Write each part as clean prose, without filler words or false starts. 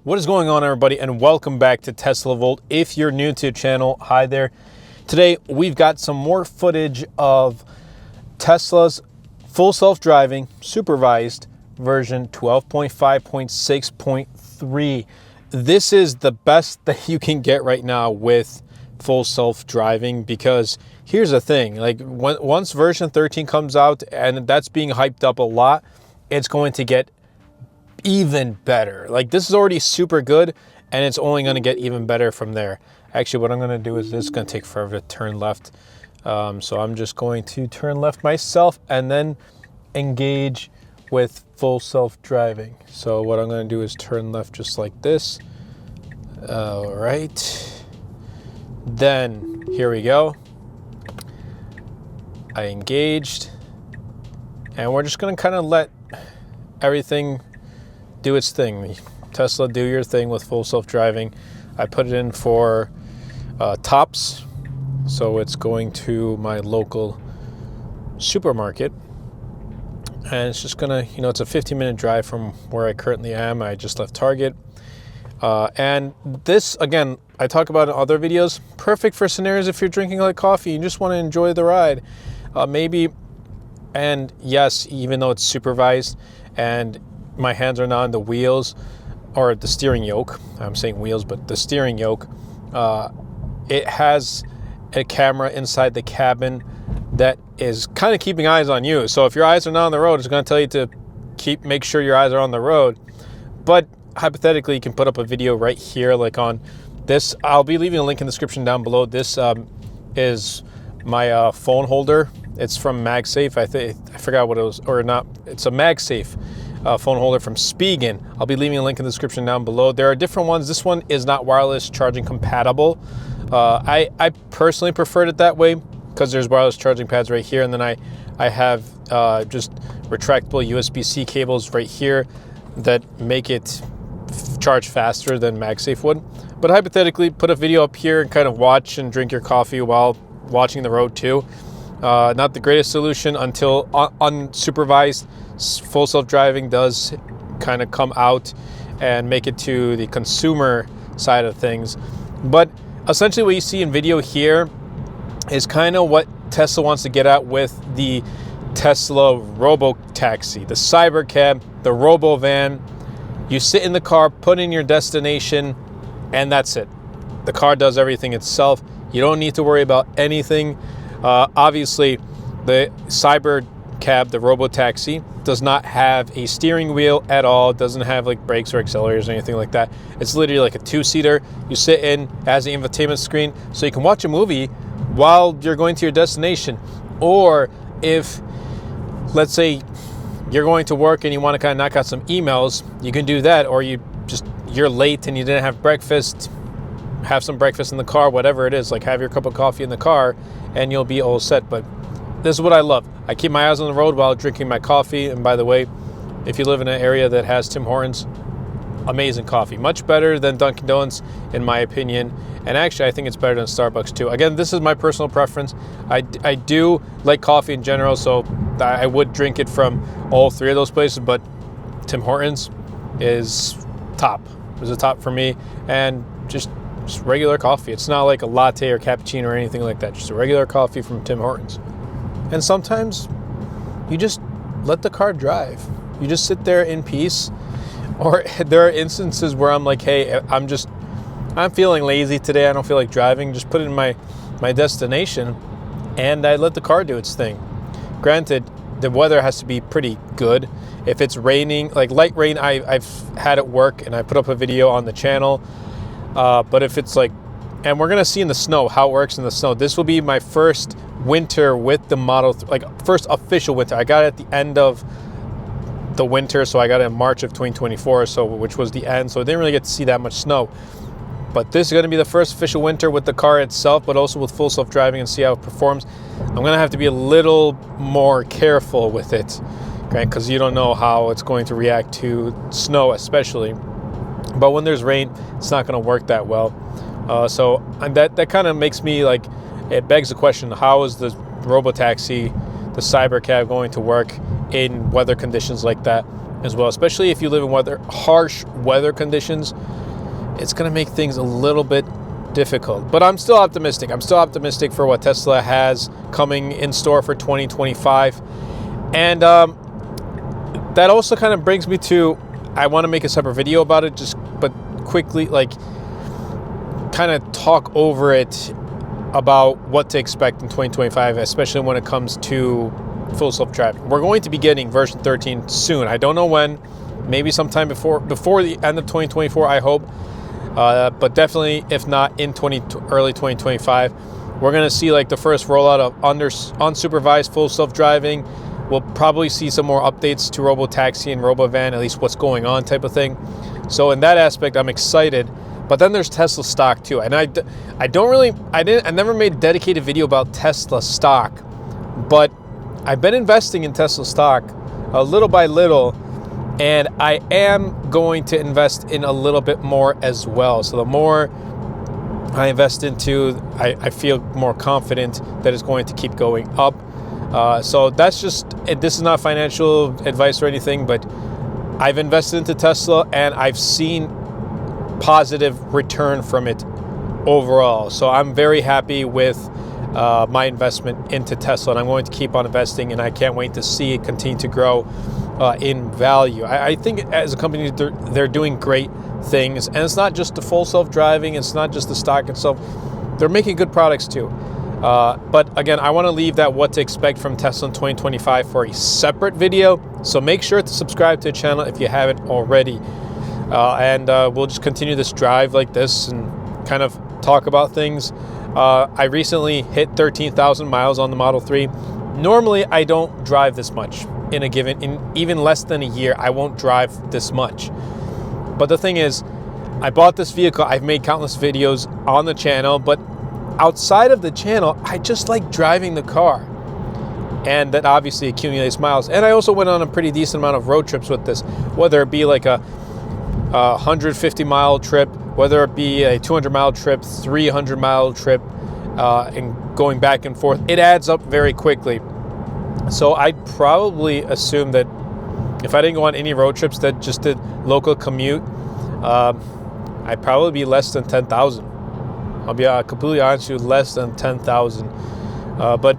What is going on, everybody, and welcome back to Tesla Volt. If you're new to the channel, hi there. Today we've got some more footage of Tesla's full self-driving supervised version 12.5.6.3. This is the best that you can get right now with full self-driving, because here's the thing, like once version 13 comes out, and that's being hyped up a lot, it's going to get even better. Like, this is already super good, and it's only going to get even better from there. Actually, what I'm going to do is, this is going to take forever to turn left, so I'm just going to turn left myself and then engage with full self-driving. So what I'm going to do is turn left just like this. All right, then here we go. I engaged, and we're just going to kind of let everything do its thing. Tesla, do your thing with full self-driving. I put it in for tops, so it's going to my local supermarket, and it's just gonna, it's a 15-minute drive from where I currently am. I just left Target, and this, again, I talk about in other videos, perfect for scenarios if you're drinking like coffee, you just want to enjoy the ride, maybe. And yes, even though it's supervised and my hands are not on the wheels or the steering yoke, I'm saying wheels, but the steering yoke, it has a camera inside the cabin that is kind of keeping eyes on you. So if your eyes are not on the road, it's going to tell you to make sure your eyes are on the road. But hypothetically, you can put up a video right here, like on this. I'll be leaving a link in the description down below. This is my phone holder. It's from MagSafe. I forgot what it was, or not. It's a MagSafe phone holder from Spigen. I'll be leaving a link in the description down below. There are different ones. This one is not wireless charging compatible. I personally preferred it that way because there's wireless charging pads right here, and then I have just retractable USB-C cables right here that make it charge faster than MagSafe would. But hypothetically, put a video up here and kind of watch and drink your coffee while watching the road too. Not the greatest solution until unsupervised full self-driving does kind of come out and make it to the consumer side of things. But essentially what you see in video here is kind of what Tesla wants to get at with the Tesla Robo-Taxi, the Cybercab, the Robo-Van. You sit in the car, put in your destination, and that's it. The car does everything itself. You don't need to worry about anything. Obviously, the Cybercab, the Robo-Taxi, does not have a steering wheel at all. It doesn't have like brakes or accelerators or anything like that. It's literally like a two-seater. You sit in, as the infotainment screen, so you can watch a movie while you're going to your destination. Or if, let's say, you're going to work and you want to kind of knock out some emails, you can do that. Or you're late and you didn't have breakfast, have some breakfast in the car, whatever it is, like have your cup of coffee in the car and you'll be all set. But this is what I love. I keep my eyes on the road while drinking my coffee. And by the way, if you live in an area that has Tim Hortons, amazing coffee. Much better than Dunkin' Donuts, in my opinion. And actually, I think it's better than Starbucks too. Again, this is my personal preference. I do like coffee in general, so I would drink it from all three of those places. But Tim Hortons is top. It's a top for me. And just regular coffee. It's not like a latte or cappuccino or anything like that. Just a regular coffee from Tim Hortons. And sometimes you just let the car drive. You just sit there in peace. Or there are instances where I'm like, hey, I'm feeling lazy today. I don't feel like driving. Just put it in my destination, and I let the car do its thing. Granted, the weather has to be pretty good. If it's raining, like light rain, I've had it work, and I put up a video on the channel. But if it's like, and we're gonna see in the snow how it works in the snow. This will be my first winter with the Model 3, like first official winter. I got it at the end of the winter, so I got it in March of 2024, so which was the end, so I didn't really get to see that much snow. But this is going to be the first official winter with the car itself, but also with full self-driving, and see how it performs. I'm going to have to be a little more careful with it, okay, because you don't know how it's going to react to snow especially. But when there's rain, it's not going to work that well. So that kind of makes me like, it begs the question, how is the Robo-Taxi, the Cybercab, going to work in weather conditions like that? as well, especially if you live in harsh weather conditions. It's going to make things a little bit difficult, but I'm still optimistic. I'm still optimistic for what Tesla has coming in store for 2025. And that also kind of brings me to, I want to make a separate video about it, but quickly, like, kind of talk over it about what to expect in 2025, especially when it comes to full self-driving. We're going to be getting version 13 soon. I don't know when, maybe sometime before the end of 2024, I hope. But definitely, if not in early 2025, we're going to see like the first rollout of unsupervised full self-driving. We'll probably see some more updates to Robotaxi and Robovan, at least what's going on type of thing. So in that aspect, I'm excited. But then there's Tesla stock too. And I never made a dedicated video about Tesla stock, but I've been investing in Tesla stock little by little, and I am going to invest in a little bit more as well. So the more I invest into, I feel more confident that it's going to keep going up. So that's just, this is not financial advice or anything, but I've invested into Tesla and I've seen positive return from it overall. So I'm very happy with my investment into Tesla, and I'm going to keep on investing, and I can't wait to see it continue to grow in value. I think as a company, they're doing great things, and it's not just the full self-driving, it's not just the stock itself. They're making good products too. But again, I want to leave that what to expect from Tesla in 2025 for a separate video. So make sure to subscribe to the channel if you haven't already. And we'll just continue this drive like this and kind of talk about things. I recently hit 13,000 miles on the Model 3. Normally, I don't drive this much in even less than a year. I won't drive this much. But the thing is, I bought this vehicle. I've made countless videos on the channel, but outside of the channel, I just like driving the car. And that obviously accumulates miles. And I also went on a pretty decent amount of road trips with this, whether it be like a 150-mile trip, whether it be a 200-mile trip, 300-mile trip, and going back and forth. It adds up very quickly. So I'd probably assume that if I didn't go on any road trips that just did local commute, I'd probably be less than 10,000. I'll be completely honest with you, less than 10,000. But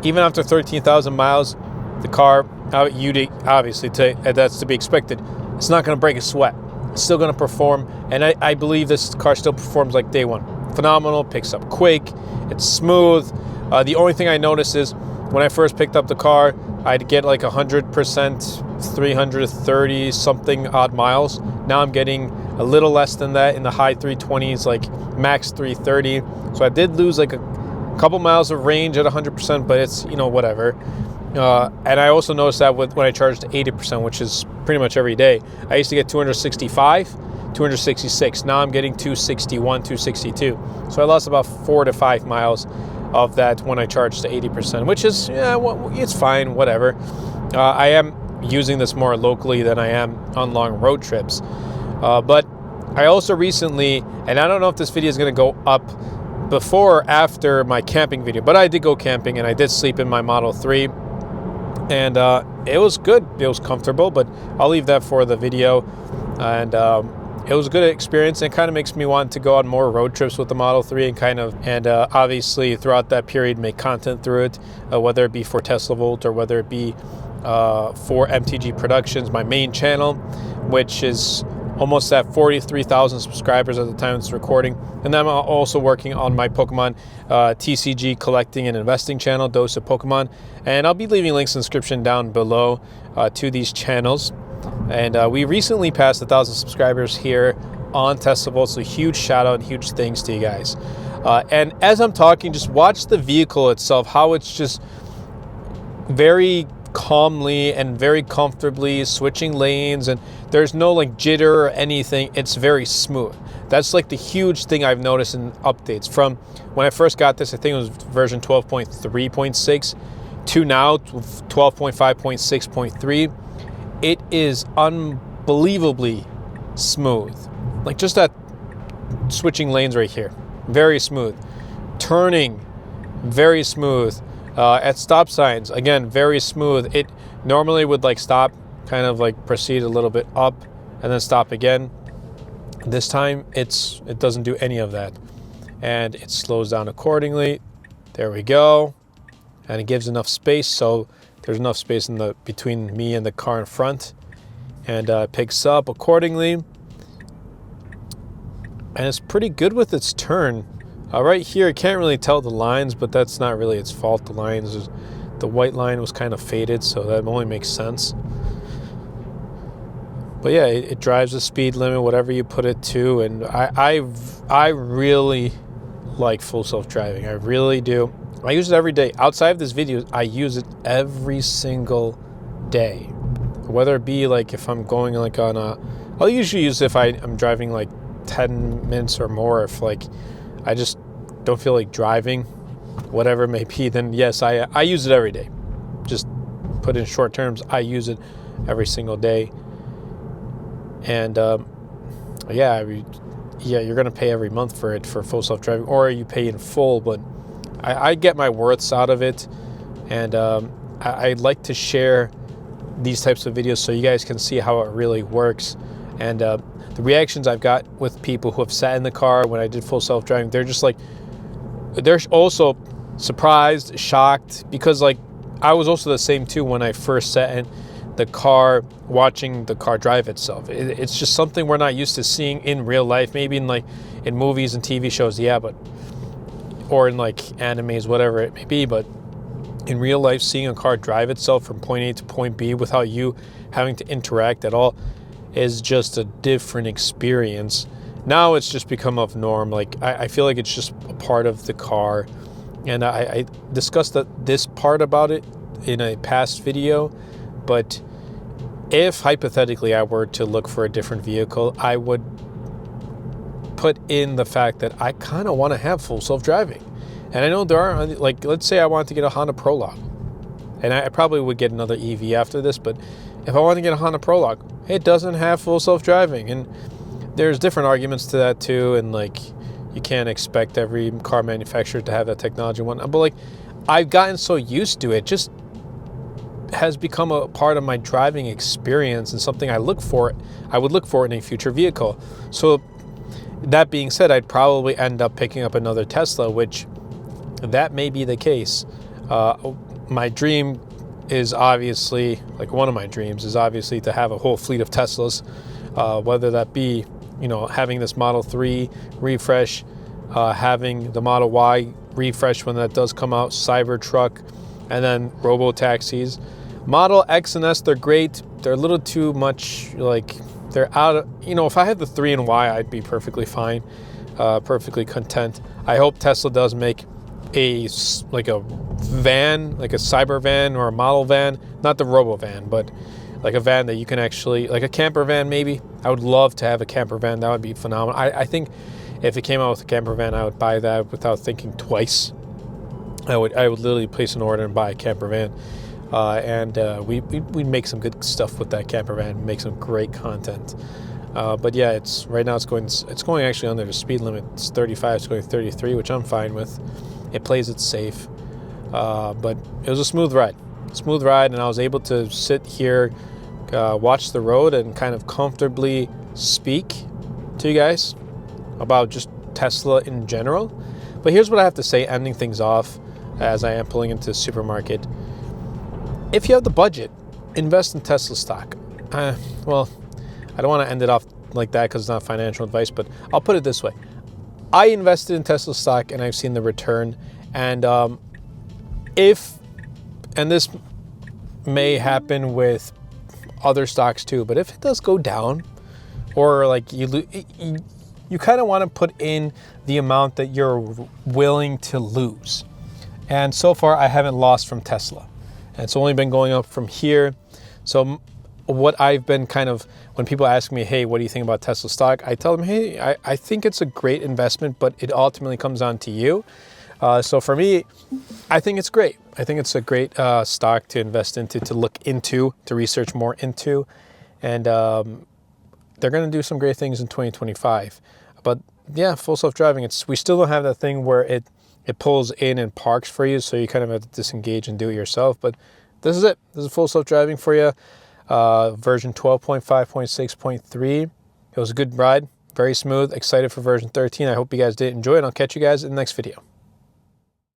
even after 13,000 miles, the car, obviously, that's to be expected. It's not going to break a sweat. It's still going to perform, and I believe this car still performs like day one. Phenomenal, picks up quick, it's smooth. The only thing I noticed is when I first picked up the car, I'd get like 100%, 330 something odd miles. Now I'm getting a little less than that in the high 320s, like max 330. So I did lose like a couple miles of range at 100%, but it's, whatever. And I also noticed that when I charged 80%, which is pretty much every day, I used to get 265, 266. Now I'm getting 261, 262. So I lost about 4 to 5 miles of that when I charged to 80%, which is, it's fine, whatever. I am using this more locally than I am on long road trips. But I also recently, and I don't know if this video is going to go up before or after my camping video, but I did go camping and I did sleep in my Model 3. And it was good. It was comfortable, but I'll leave that for the video. And it was a good experience. It kind of makes me want to go on more road trips with the Model 3 and obviously throughout that period make content through it, whether it be for Tesla Volt or whether it be for MTG Productions, my main channel, which is almost at 43,000 subscribers at the time of this recording. And then I'm also working on my Pokemon TCG collecting and investing channel, Dose of Pokemon. And I'll be leaving links in the description down below to these channels. And we recently passed 1,000 subscribers here on Tesla Volt, so huge shout out and huge thanks to you guys. And as I'm talking, just watch the vehicle itself, how it's just very calmly and very comfortably switching lanes, and there's no like jitter or anything. It's very smooth. That's like the huge thing I've noticed in updates from when I first got this. I think it was version 12.3.6 to now 12.5.6.3. It is unbelievably smooth. Like just that switching lanes right here, very smooth. Turning, very smooth. At stop signs, again, very smooth. It normally would like stop kind of like proceed a little bit up and then stop again. This time it doesn't do any of that, and it slows down accordingly. There we go. And it gives enough space, so there's enough space in between me and the car in front, and picks up accordingly. And it's pretty good with its turn. Right here, I can't really tell the lines, but that's not really its fault. The white line was kind of faded, so that only makes sense. But yeah, it drives the speed limit, whatever you put it to, and I really like full self-driving. I really do. I use it every day. Outside of this video, I use it every single day. Whether it be like if I'm going like on I'll usually use it if I'm driving like 10 minutes or more. If like I just don't feel like driving, whatever it may be, then yes, I use it every day. Just put in short terms, I use it every single day. And yeah, you're gonna pay every month for it for full self-driving, or you pay in full, but I get my worths out of it, and I'd like to share these types of videos so you guys can see how it really works. And the reactions I've got with people who have sat in the car when I did full self-driving, they're just like, they're also surprised, shocked, because like I was also the same too when I first sat in the car watching the car drive itself. It's just something we're not used to seeing in real life. Maybe in movies and TV shows, yeah, but or in like animes, whatever it may be, but in real life, seeing a car drive itself from point A to point B without you having to interact at all is just a different experience. Now it's just become of norm. Like I feel like it's just a part of the car, and I discussed this part about it in a past video. But if hypothetically I were to look for a different vehicle, I would put in the fact that I kind of want to have full self-driving. And I know there are, like, let's say I wanted to get a Honda Prologue, and I probably would get another EV after this, but if I want to get a Honda Prologue, it doesn't have full self-driving. And there's different arguments to that too, and like you can't expect every car manufacturer to have that technology one, but like I've gotten so used to it, just has become a part of my driving experience and something I would look for in a future vehicle. So that being said, I'd probably end up picking up another Tesla, which that may be the case. My dream is obviously, like one of my dreams is obviously to have a whole fleet of Teslas, whether that be, having this Model 3 refresh, having the Model Y refresh when that does come out, Cybertruck, and then robo-taxis. Model X and S, they're great. They're a little too much, like, they're out of, if I had the 3 and Y, I'd be perfectly fine, perfectly content. I hope Tesla does make a van, like a cyber van or a model van, not the robo van, but like a van that you can actually, like a camper van maybe. I would love to have a camper van. That would be phenomenal. I think if it came out with a camper van, I would buy that without thinking twice. I would literally place an order and buy a camper van, and we'd make some good stuff with that camper van, make some great content. But yeah, right now it's going actually under the speed limit. It's 35, it's going 33, which I'm fine with. It plays it safe, but it was a smooth ride, and I was able to sit here, watch the road, and kind of comfortably speak to you guys about just Tesla in general. But here's what I have to say, ending things off as I am pulling into the supermarket. If you have the budget, invest in Tesla stock. Well, I don't want to end it off like that because it's not financial advice, but I'll put it this way. I invested in Tesla stock and I've seen the return. And this may happen with other stocks too, but if it does go down, or like you kind of want to put in the amount that you're willing to lose. And so far, I haven't lost from Tesla. And it's only been going up from here. So what I've been when people ask me, hey, what do you think about Tesla stock? I tell them, hey, I think it's a great investment, but it ultimately comes down to you. So for me, I think it's great. I think it's a great stock to invest into, to look into, to research more into. And they're going to do some great things in 2025. But yeah, full self-driving, we still don't have that thing where it pulls in and parks for you, so you kind of have to disengage and do it yourself. But this is it. This is full self-driving for you. version 12.5.6.3. It was a good ride, very smooth. Excited for version 13. I hope you guys did enjoy it. I'll catch you guys in the next video.